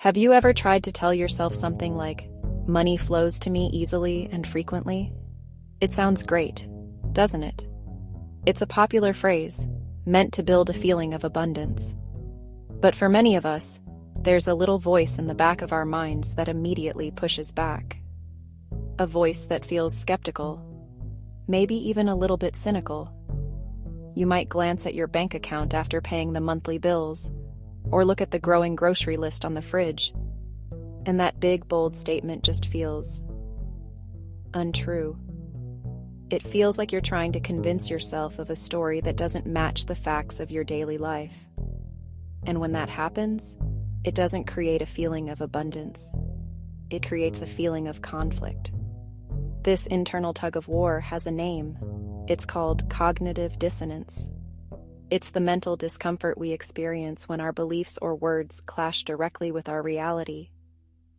Have you ever tried to tell yourself something like, money flows to me easily and frequently? It sounds great, doesn't it? It's a popular phrase, meant to build a feeling of abundance. But for many of us, there's a little voice in the back of our minds that immediately pushes back. A voice that feels skeptical, maybe even a little bit cynical. You might glance at your bank account after paying the monthly bills, or look at the growing grocery list on the fridge, and that big, bold statement just feels untrue. It feels like you're trying to convince yourself of a story that doesn't match the facts of your daily life. And when that happens, it doesn't create a feeling of abundance. It creates a feeling of conflict. This internal tug-of-war has a name. It's called cognitive dissonance. It's the mental discomfort we experience when our beliefs or words clash directly with our reality.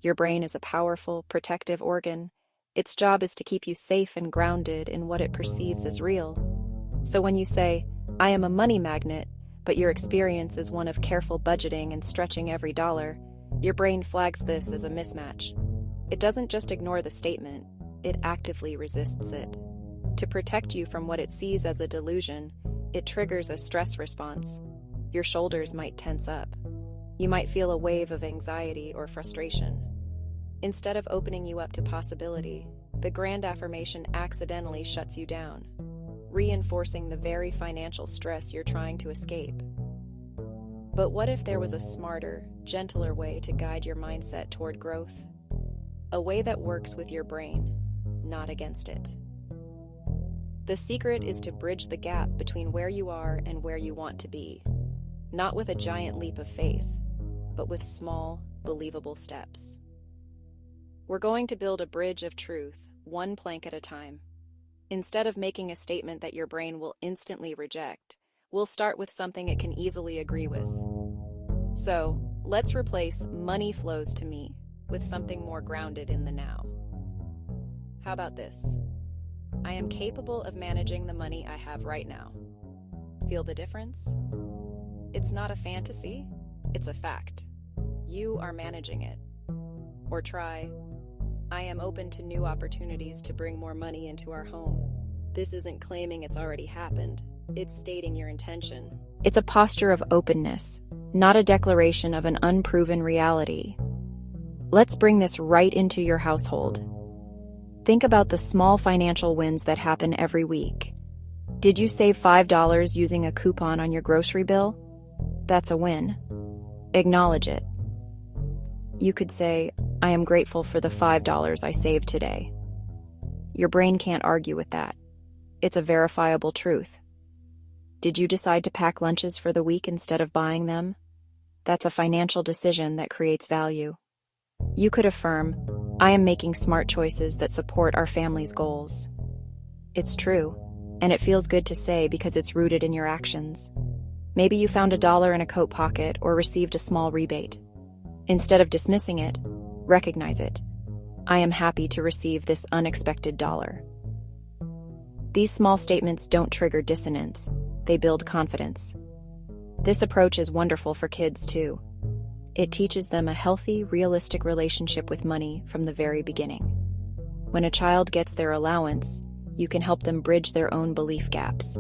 Your brain is a powerful, protective organ. Its job is to keep you safe and grounded in what it perceives as real. So when you say, "I am a money magnet," but your experience is one of careful budgeting and stretching every dollar, your brain flags this as a mismatch. It doesn't just ignore the statement, it actively resists it. To protect you from what it sees as a delusion, it triggers a stress response. Your shoulders might tense up. You might feel a wave of anxiety or frustration. Instead of opening you up to possibility, the grand affirmation accidentally shuts you down, reinforcing the very financial stress you're trying to escape. But what if there was a smarter, gentler way to guide your mindset toward growth? A way that works with your brain, not against it. The secret is to bridge the gap between where you are and where you want to be, not with a giant leap of faith, but with small, believable steps. We're going to build a bridge of truth, one plank at a time. Instead of making a statement that your brain will instantly reject, we'll start with something it can easily agree with. So, let's replace "money flows to me" with something more grounded in the now. How about this? I am capable of managing the money I have right now. Feel the difference? It's not a fantasy, it's a fact. You are managing it. Or try, I am open to new opportunities to bring more money into our home. This isn't claiming it's already happened. It's stating your intention. It's a posture of openness, not a declaration of an unproven reality. Let's bring this right into your household. Think about the small financial wins that happen every week. Did you save $5 using a coupon on your grocery bill? That's a win. Acknowledge it. You could say, I am grateful for the $5 I saved today. Your brain can't argue with that. It's a verifiable truth. Did you decide to pack lunches for the week instead of buying them? That's a financial decision that creates value. You could affirm, I am making smart choices that support our family's goals. It's true, and it feels good to say because it's rooted in your actions. Maybe you found $1 in a coat pocket or received a small rebate. Instead of dismissing it, recognize it. I am happy to receive this unexpected dollar. These small statements don't trigger dissonance, they build confidence. This approach is wonderful for kids too. It teaches them a healthy, realistic relationship with money from the very beginning. When a child gets their allowance, you can help them bridge their own belief gaps.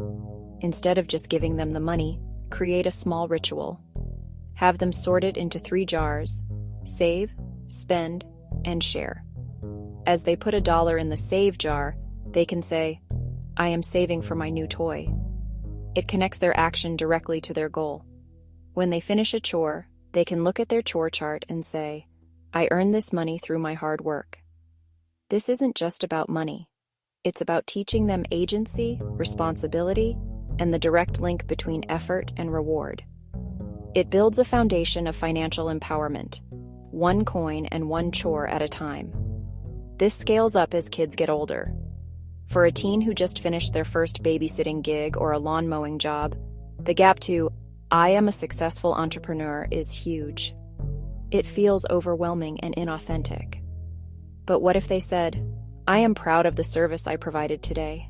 Instead of just giving them the money, create a small ritual. Have them sort it into 3 jars: save, spend, and share. As they put $1 in the save jar, they can say, I am saving for my new toy. It connects their action directly to their goal. When they finish a chore, they can look at their chore chart and say, I earned this money through my hard work. This isn't just about money. It's about teaching them agency, responsibility, and the direct link between effort and reward. It builds a foundation of financial empowerment, one coin and one chore at a time. This scales up as kids get older. For a teen who just finished their first babysitting gig or a lawn mowing job, the gap to I am a successful entrepreneur is huge. It feels overwhelming and inauthentic. But what if they said, I am proud of the service I provided today?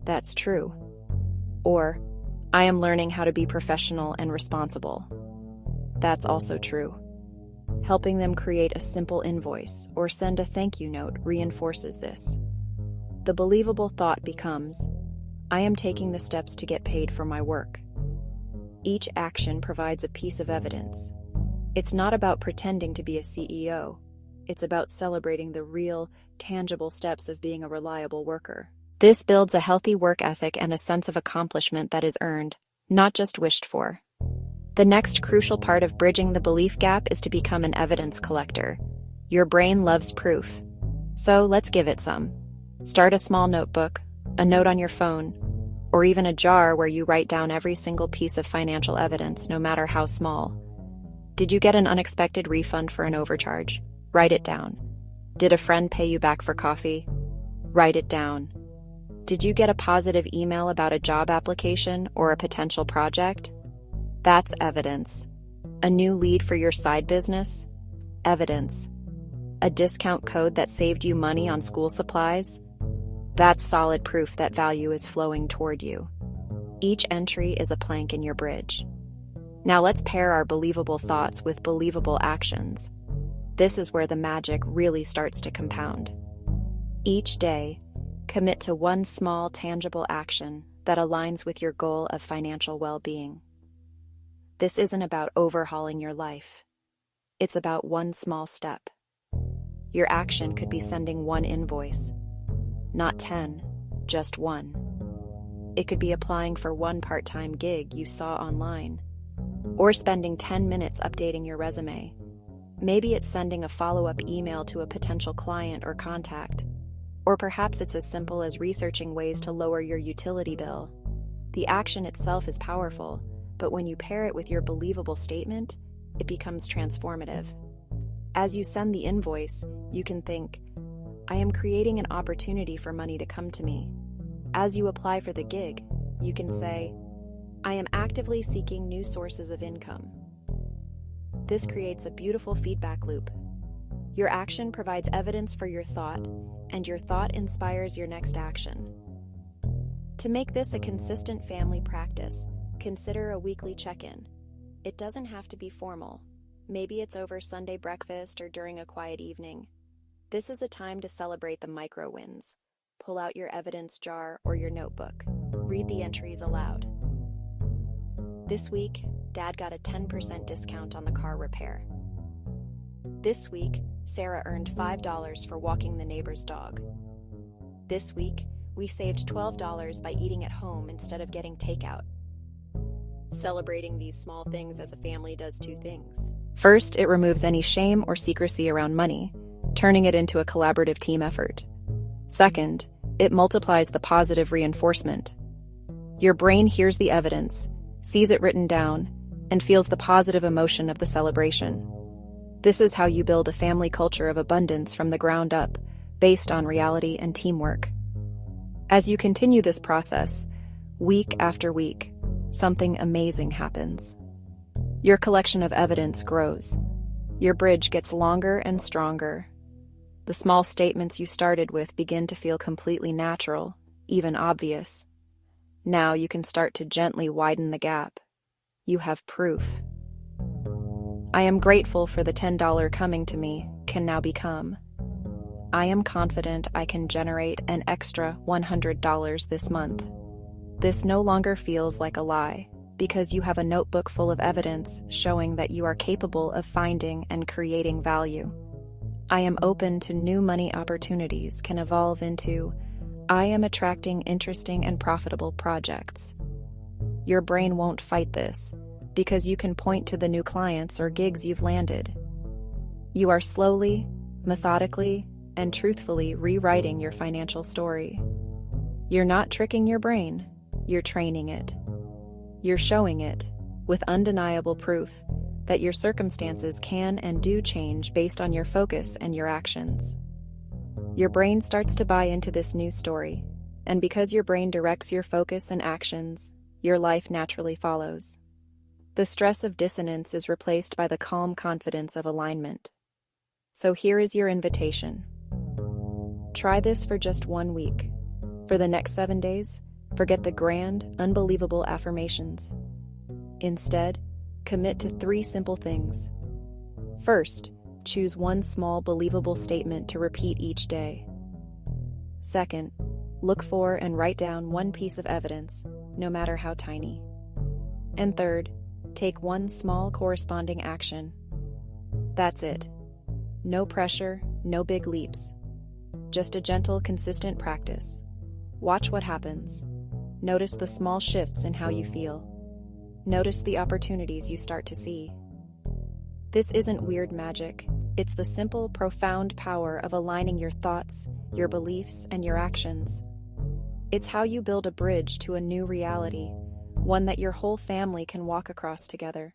That's true. Or, I am learning how to be professional and responsible. That's also true. Helping them create a simple invoice or send a thank you note reinforces this. The believable thought becomes, I am taking the steps to get paid for my work. Each action provides a piece of evidence. It's not about pretending to be a CEO. It's about celebrating the real, tangible steps of being a reliable worker. This builds a healthy work ethic and a sense of accomplishment that is earned, not just wished for. The next crucial part of bridging the belief gap is to become an evidence collector. Your brain loves proof. So let's give it some. Start a small notebook, a note on your phone, or even a jar where you write down every single piece of financial evidence, no matter how small. Did you get an unexpected refund for an overcharge? Write it down. Did a friend pay you back for coffee? Write it down. Did you get a positive email about a job application or a potential project? That's evidence. A new lead for your side business? Evidence. A discount code that saved you money on school supplies? That's solid proof that value is flowing toward you. Each entry is a plank in your bridge. Now let's pair our believable thoughts with believable actions. This is where the magic really starts to compound. Each day, commit to one small, tangible action that aligns with your goal of financial well-being. This isn't about overhauling your life. It's about one small step. Your action could be sending one invoice, not 10, just one. It could be applying for one part-time gig you saw online, or spending 10 minutes updating your resume. Maybe it's sending a follow-up email to a potential client or contact. Or perhaps it's as simple as researching ways to lower your utility bill. The action itself is powerful, but when you pair it with your believable statement, it becomes transformative. As you send the invoice, you can think, I am creating an opportunity for money to come to me. As you apply for the gig, you can say, I am actively seeking new sources of income. This creates a beautiful feedback loop. Your action provides evidence for your thought, and your thought inspires your next action. To make this a consistent family practice, consider a weekly check-in. It doesn't have to be formal. Maybe it's over Sunday breakfast or during a quiet evening. This is a time to celebrate the micro wins. Pull out your evidence jar or your notebook. Read the entries aloud. This week, Dad got a 10% discount on the car repair. This week, Sarah earned $5 for walking the neighbor's dog. This week, we saved $12 by eating at home instead of getting takeout. Celebrating these small things as a family does two things. First, it removes any shame or secrecy around money, turning it into a collaborative team effort. Second, it multiplies the positive reinforcement. Your brain hears the evidence, sees it written down, and feels the positive emotion of the celebration. This is how you build a family culture of abundance from the ground up, based on reality and teamwork. As you continue this process, week after week, something amazing happens. Your collection of evidence grows. Your bridge gets longer and stronger. The small statements you started with begin to feel completely natural, even obvious. Now you can start to gently widen the gap. You have proof. I am grateful for the $10 coming to me can now become, I am confident I can generate an extra $100 this month. This no longer feels like a lie, because you have a notebook full of evidence showing that you are capable of finding and creating value. I am open to new money opportunities can evolve into, I am attracting interesting and profitable projects. Your brain won't fight this, because you can point to the new clients or gigs you've landed. You are slowly, methodically, and truthfully rewriting your financial story. You're not tricking your brain, you're training it. You're showing it, with undeniable proof, that your circumstances can and do change based on your focus and your actions. Your brain starts to buy into this new story, and because your brain directs your focus and actions, your life naturally follows. The stress of dissonance is replaced by the calm confidence of alignment. So here is your invitation. Try this for just 1 week. For the next 7 days, forget the grand, unbelievable affirmations. Instead, commit to 3 simple things. First, choose one small, believable statement to repeat each day. Second, look for and write down one piece of evidence, no matter how tiny. And third, take one small corresponding action. That's it. No pressure, no big leaps. Just a gentle, consistent practice. Watch what happens. Notice the small shifts in how you feel. Notice the opportunities you start to see. This isn't weird magic. It's the simple, profound power of aligning your thoughts, your beliefs, and your actions. It's how you build a bridge to a new reality, one that your whole family can walk across together.